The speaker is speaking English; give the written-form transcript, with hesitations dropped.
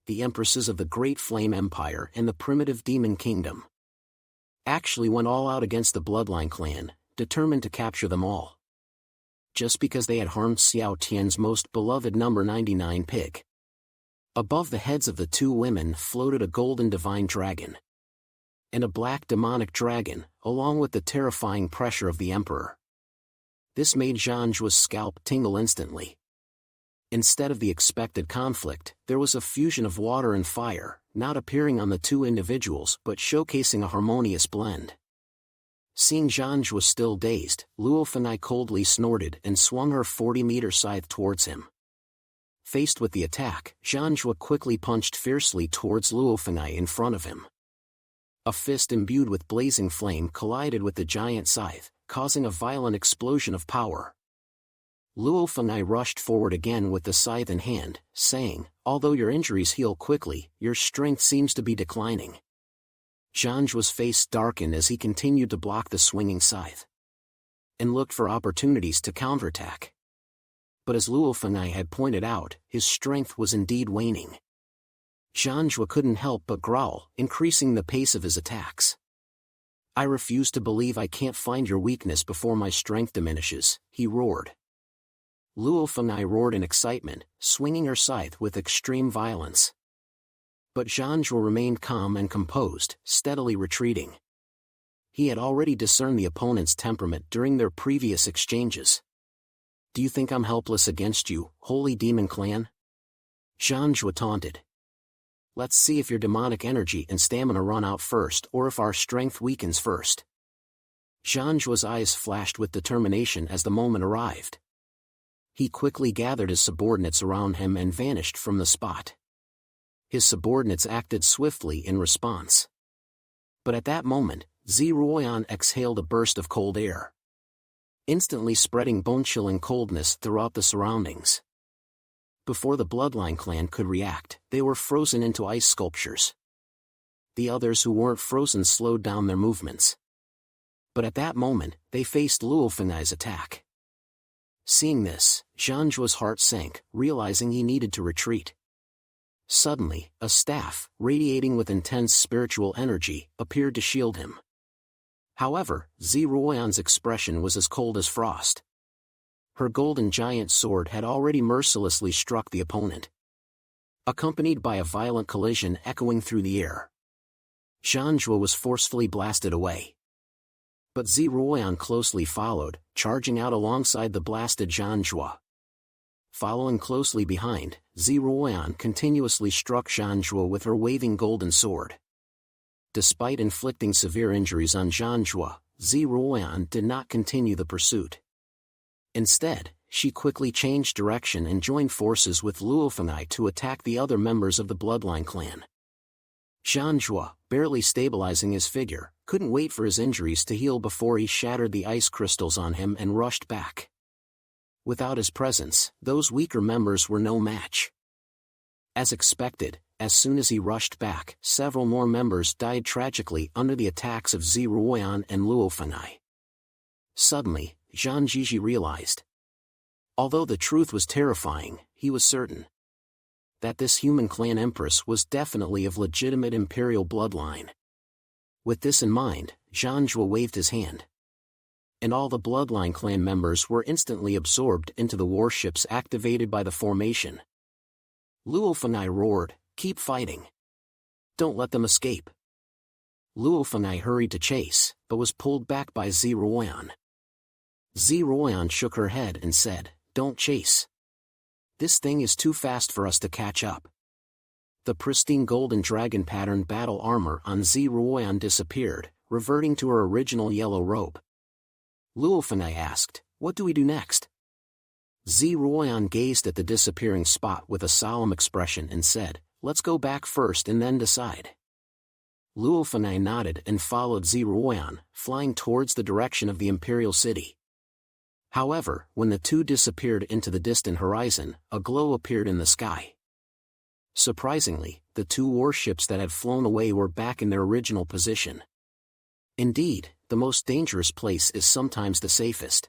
the empresses of the Great Flame Empire and the primitive Demon Kingdom, actually went all out against the Bloodline clan, determined to capture them all. Just because they had harmed Xiao Tian's most beloved number 99 pig. Above the heads of the two women floated a golden divine dragon and a black demonic dragon, along with the terrifying pressure of the emperor. This made Zhang Juo's scalp tingle instantly. Instead of the expected conflict, there was a fusion of water and fire, not appearing on the two individuals but showcasing a harmonious blend. Seeing Zhang Juo still dazed, Luo Fenai coldly snorted and swung her 40-meter scythe towards him. Faced with the attack, Zhang Juo quickly punched fiercely towards Luo Fenai in front of him. A fist imbued with blazing flame collided with the giant scythe, causing a violent explosion of power. Luo Fenai rushed forward again with the scythe in hand, saying, "Although your injuries heal quickly, your strength seems to be declining." Zhang Juo's face darkened as he continued to block the swinging scythe and looked for opportunities to counterattack. But as Luo Fenai had pointed out, his strength was indeed waning. Zhang Juo couldn't help but growl, increasing the pace of his attacks. "I refuse to believe I can't find your weakness before my strength diminishes," he roared. Luo Fenai roared in excitement, swinging her scythe with extreme violence. But Zhang Juo remained calm and composed, steadily retreating. He had already discerned the opponent's temperament during their previous exchanges. "Do you think I'm helpless against you, Holy Demon Clan?" Zhang Juo taunted. "Let's see if your demonic energy and stamina run out first or if our strength weakens first." Zhang Juo's eyes flashed with determination as the moment arrived. He quickly gathered his subordinates around him and vanished from the spot. His subordinates acted swiftly in response. But at that moment, Ziruoyan exhaled a burst of cold air, instantly spreading bone-chilling coldness throughout the surroundings. Before the Bloodline clan could react, they were frozen into ice sculptures. The others who weren't frozen slowed down their movements. But at that moment, they faced Luo Fenai's attack. Seeing this, Zhang Juo's heart sank, realizing he needed to retreat. Suddenly, a staff, radiating with intense spiritual energy, appeared to shield him. However, Ziruoyan's expression was as cold as frost. Her golden giant sword had already mercilessly struck the opponent, accompanied by a violent collision echoing through the air. Zhang Juo was forcefully blasted away. But Ziruoyan closely followed, charging out alongside the blasted Zhang Juo. Following closely behind, Ziruoyan continuously struck Zhang Juo with her waving golden sword. Despite inflicting severe injuries on Zhang Juo, Ziruoyan did not continue the pursuit. Instead, she quickly changed direction and joined forces with Luo Fenai to attack the other members of the Bloodline clan. Zhang Juo, barely stabilizing his figure, couldn't wait for his injuries to heal before he shattered the ice crystals on him and rushed back. Without his presence, those weaker members were no match. As expected, as soon as he rushed back, several more members died tragically under the attacks of Ziruoyan and Luo Fenai. Suddenly, Zhang Jiji realized. Although the truth was terrifying, he was certain that this human clan empress was definitely of legitimate imperial bloodline. With this in mind, Zhang Juo waved his hand, and all the Bloodline clan members were instantly absorbed into the warships activated by the formation. Luo Fenai roared, "Keep fighting. Don't let them escape." Luo Fenai hurried to chase, but was pulled back by Ziruoyan. Ziruoyan shook her head and said, "Don't chase. This thing is too fast for us to catch up." The pristine golden dragon pattern battle armor on Ziruoyan disappeared, reverting to her original yellow robe. Luo Fenai asked, "What do we do next?" Ziruoyan gazed at the disappearing spot with a solemn expression and said, "Let's go back first and then decide." Luo Fenai nodded and followed Ziruoyan, flying towards the direction of the imperial city. However, when the two disappeared into the distant horizon, a glow appeared in the sky. Surprisingly, the two warships that had flown away were back in their original position. Indeed, the most dangerous place is sometimes the safest.